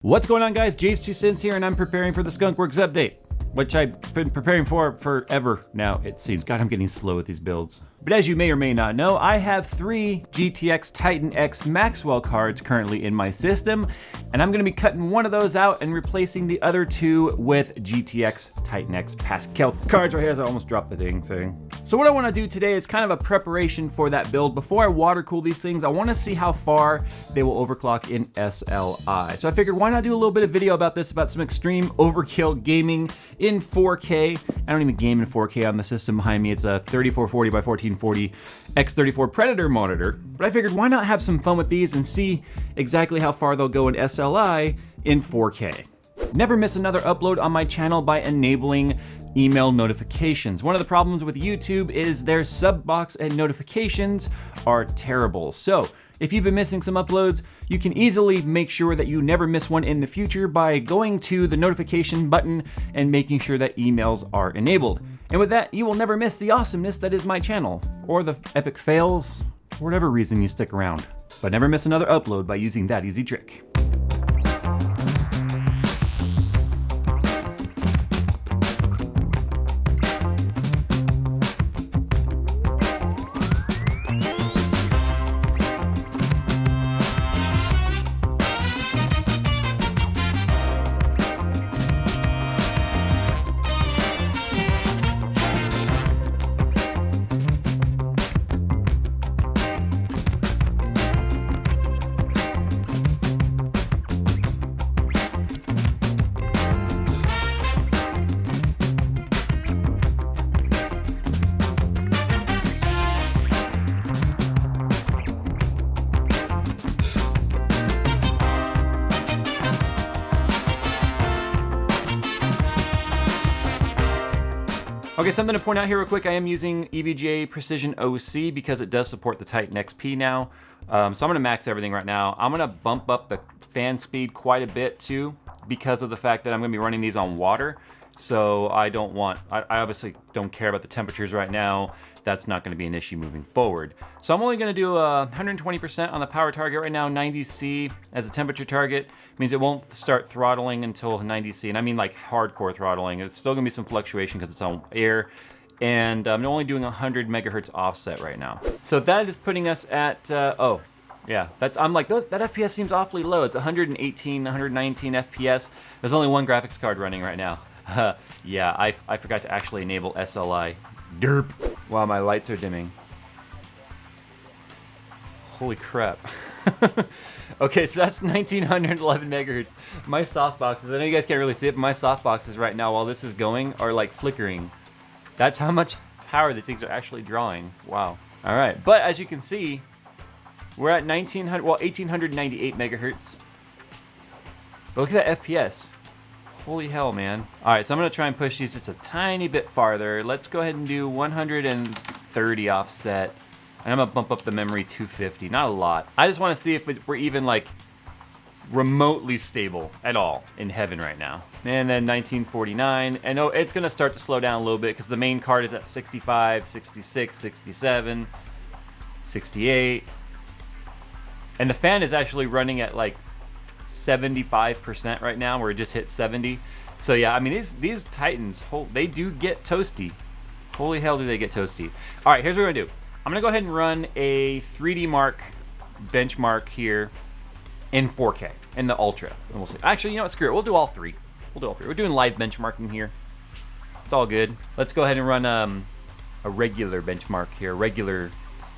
What's going on, guys? JayzTwoCents here, and I'm preparing for the Skunkworks update, which I've been preparing for forever now, it seems. God, I'm getting slow with these builds. But as you may or may not know, I have 3 GTX Titan X Maxwell cards currently in my system, and I'm gonna be cutting one of those out and replacing the other 2 with GTX Titan X Pascal cards right here, as I almost dropped the dang thing. So what I wanna do today is kind of a preparation for that build. Before I water cool these things, I wanna see how far they will overclock in SLI. So I figured, why not do a little bit of video about this, about some extreme overkill gaming in 4K. I don't even game in 4K on the system behind me. It's a 3440 by 1440 X34 Predator monitor. But I figured, why not have some fun with these and see exactly how far they'll go in SLI in 4K. Never miss another upload on my channel by enabling email notifications. One of the problems with YouTube is their sub box and notifications are terrible. So if you've been missing some uploads, you can easily make sure that you never miss one in the future by going to the notification button and making sure that emails are enabled. And with that, you will never miss the awesomeness that is my channel, or the epic fails, for whatever reason you stick around. But never miss another upload by using that easy trick. Okay, something to point out here real quick, I am using Evga Precision Oc because it does support the Titan XP now. So I'm gonna max everything right now. I'm gonna bump up the fan speed quite a bit too, because of the fact that I'm gonna be running these on water. So I obviously don't care about the temperatures right now. That's not gonna be an issue moving forward. So I'm only gonna do 120% on the power target right now, 90C as a temperature target. Means it won't start throttling until 90C, and I mean like hardcore throttling. It's still gonna be some fluctuation because it's on air, and I'm only doing 100 megahertz offset right now. So that is putting us at, oh, yeah, I'm like, that FPS seems awfully low. It's 118, 119 FPS. There's only one graphics card running right now. Yeah, I forgot to actually enable SLI. Derp. While my lights are dimming. Holy crap. Okay, so that's 1911 megahertz. My softboxes, I know you guys can't really see it, but my softboxes right now while this is going are like flickering. That's how much power these things are actually drawing. Wow. All right, but as you can see, we're at 1898 megahertz. But look at that FPS. Holy hell, man. All right, so I'm gonna try and push these just a tiny bit farther. Let's go ahead and do 130 offset. And I'm gonna bump up the memory 250, not a lot. I just wanna see if we're even like remotely stable at all in heaven right now. And then 1949, and oh, it's gonna start to slow down a little bit because the main card is at 65, 66, 67, 68. And the fan is actually running at like 75% right now, where it just hit 70. So yeah, I mean, these Titans, they do get toasty. Holy hell do they get toasty. All right, here's what we're gonna do. I'm gonna go ahead and run a 3D Mark benchmark here in 4K, in the Ultra. And we'll see. Actually, you know what, screw it, we'll do all 3. We'll do all 3. We're doing live benchmarking here. It's all good. Let's go ahead and run a regular benchmark here, regular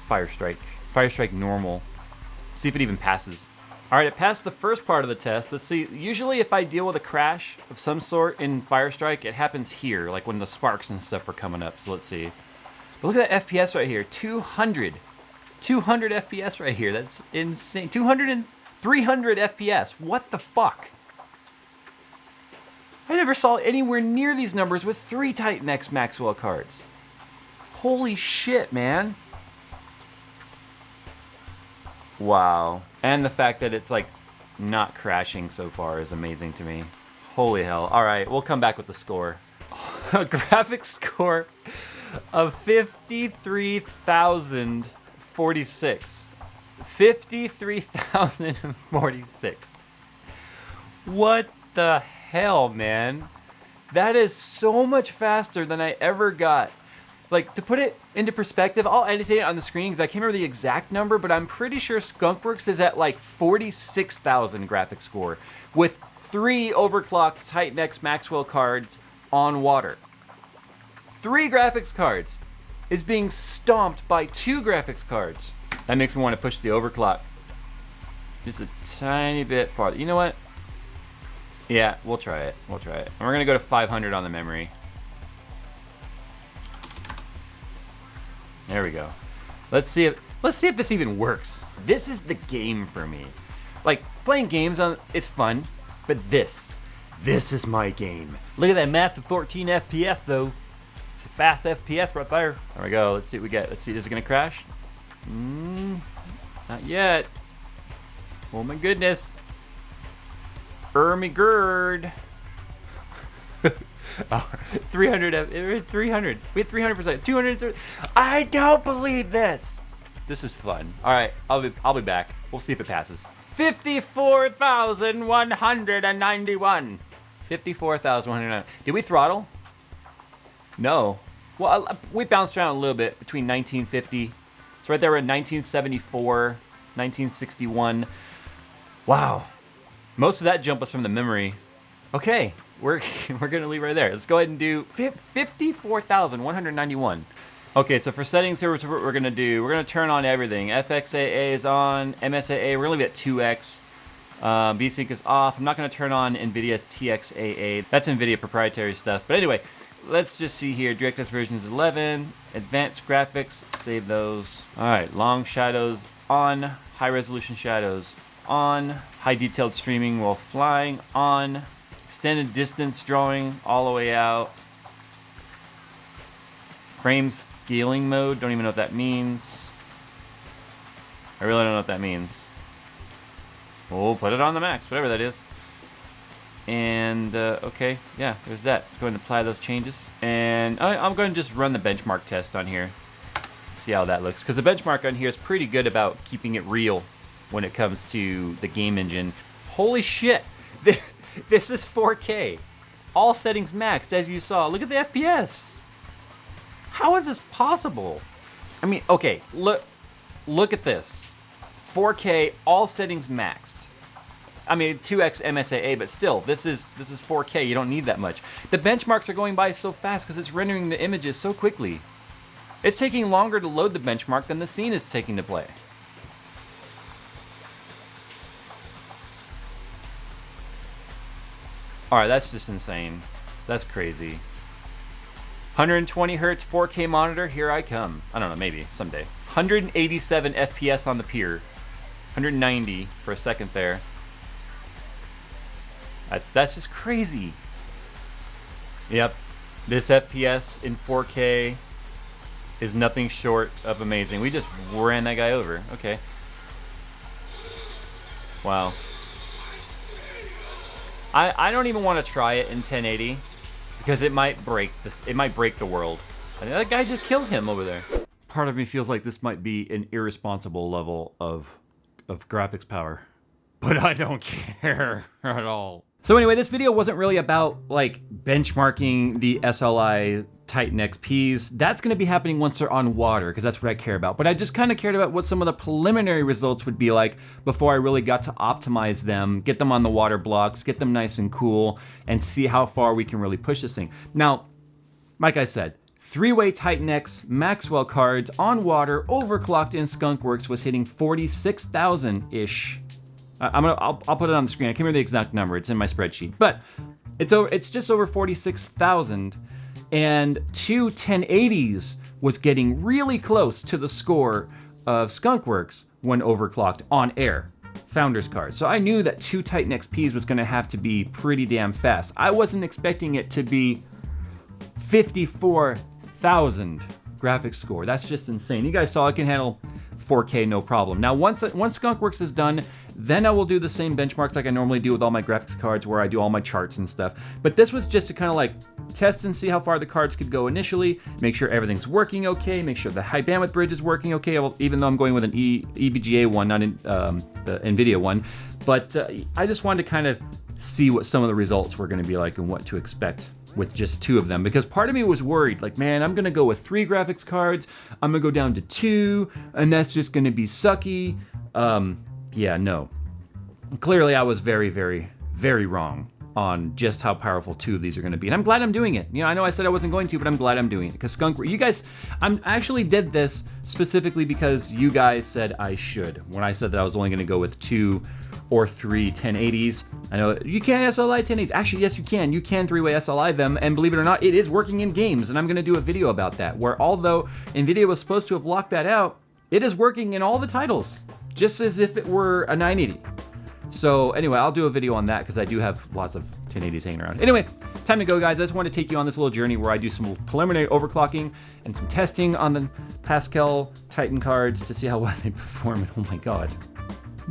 Firestrike normal. See if it even passes. All right, it passed the first part of the test. Let's see, usually if I deal with a crash of some sort in Firestrike, it happens here, like when the sparks and stuff are coming up, so let's see. But look at that FPS right here, 200 FPS right here, that's insane. 300 FPS, what the fuck? I never saw anywhere near these numbers with 3 Titan X Maxwell cards. Holy shit, man. Wow. And the fact that it's like not crashing so far is amazing to me. Holy hell. All right, we'll come back with the score. A graphics score of 53,046. 53,046. What the hell, man? That is so much faster than I ever got. Like, to put it into perspective, I'll annotate it on the screen because I can't remember the exact number, but I'm pretty sure Skunkworks is at like 46,000 graphics score with 3 overclocked Titan X Maxwell cards on water. 3 graphics cards is being stomped by 2 graphics cards. That makes me want to push the overclock just a tiny bit farther. You know what? Yeah, we'll try it. We'll try it. And we're gonna go to 500 on the memory. There we go. Let's see if this even works. This is the game for me. Like, playing games is fun, but this is my game. Look at that massive 14 FPS though. It's a fast FPS right there. There we go. Let's see what we get. Let's see. Is it gonna crash? Not yet. Oh my goodness. Ermigerd. 300. 300. We had 300%. 230. I don't believe this. This is fun. All right, I'll be back. We'll see if it passes. 54,191. 54,191. Did we throttle? No. Well, we bounced around a little bit between 1950. It's right there at 1974, 1961. Wow. Most of that jump was from the memory. Okay, we're gonna leave right there. Let's go ahead and do 54,191. Okay, so for settings here, what we're gonna do, we're gonna turn on everything. FXAA is on, MSAA, we're gonna leave it at 2x. VSync is off. I'm not gonna turn on NVIDIA's TXAA. That's NVIDIA proprietary stuff. But anyway, let's just see here. DirectX version is 11. Advanced graphics, save those. All right, long shadows on. High resolution shadows on. High detailed streaming while flying on. Extended distance drawing all the way out. Frame scaling mode, don't even know what that means. I really don't know what that means. We'll put it on the max, whatever that is. And, okay, yeah, there's that. Let's go ahead and apply those changes. And I'm going to just run the benchmark test on here. See how that looks. Because the benchmark on here is pretty good about keeping it real when it comes to the game engine. Holy shit! This is 4K. All settings maxed, as you saw. Look at the FPS. How is this possible? I mean, okay, look at this. 4K, all settings maxed. I mean, 2x MSAA, but still, this is 4K. You don't need that much. The benchmarks are going by so fast because it's rendering the images so quickly. It's taking longer to load the benchmark than the scene is taking to play. All right, that's just insane. That's crazy. 120 hertz 4K monitor, here I come. I don't know, maybe someday. 187 FPS on the pier. 190 for a second there. That's just crazy. Yep, this FPS in 4K is nothing short of amazing. We just ran that guy over. Okay. Wow. I don't even want to try it in 1080 because it might break this. It might break the world. I mean, that guy just killed him over there. Part of me feels like this might be an irresponsible level of graphics power, but I don't care at all. So anyway, this video wasn't really about like benchmarking the SLI Titan XPs. That's going to be happening once they're on water because that's what I care about. But I just kind of cared about what some of the preliminary results would be like before I really got to optimize them, get them on the water blocks, get them nice and cool, and see how far we can really push this thing. Now, like I said, 3-way Titan X Maxwell cards on water, overclocked in Skunkworks was hitting 46,000-ish. I'll put it on the screen. I can't remember the exact number. It's in my spreadsheet, but it's just over 46,000, and 2 1080s was getting really close to the score of Skunkworks when overclocked on air. Founders card. So I knew that 2 Titan XPs was going to have to be pretty damn fast. I wasn't expecting it to be 54,000 graphics score. That's just insane. You guys saw it can handle 4K no problem. Now once Skunkworks is done, then I will do the same benchmarks like I normally do with all my graphics cards where I do all my charts and stuff. But this was just to kind of like test and see how far the cards could go initially, make sure everything's working okay, make sure the high bandwidth bridge is working okay, even though I'm going with an EVGA one, not the NVIDIA one. But I just wanted to kind of see what some of the results were going to be like and what to expect with just 2 of them, because part of me was worried, like, man, I'm gonna go with 3 graphics cards, I'm gonna go down to 2, and that's just gonna be sucky. Yeah, no. Clearly I was very, very, very wrong on just how powerful 2 of these are gonna be, and I'm glad I'm doing it. You know, I know I said I wasn't going to, but I'm glad I'm doing it, because you guys, I actually did this specifically because you guys said I should, when I said that I was only gonna go with 2 or 3 1080s. I know you can't SLI 1080s. Actually, yes, you can. You can 3-way SLI them, and believe it or not, it is working in games, and I'm gonna do a video about that, where although NVIDIA was supposed to have locked that out, it is working in all the titles, just as if it were a 980. So anyway, I'll do a video on that, because I do have lots of 1080s hanging around. Anyway, time to go, guys. I just want to take you on this little journey where I do some preliminary overclocking and some testing on the Pascal Titan cards to see how well they perform. And oh my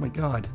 god.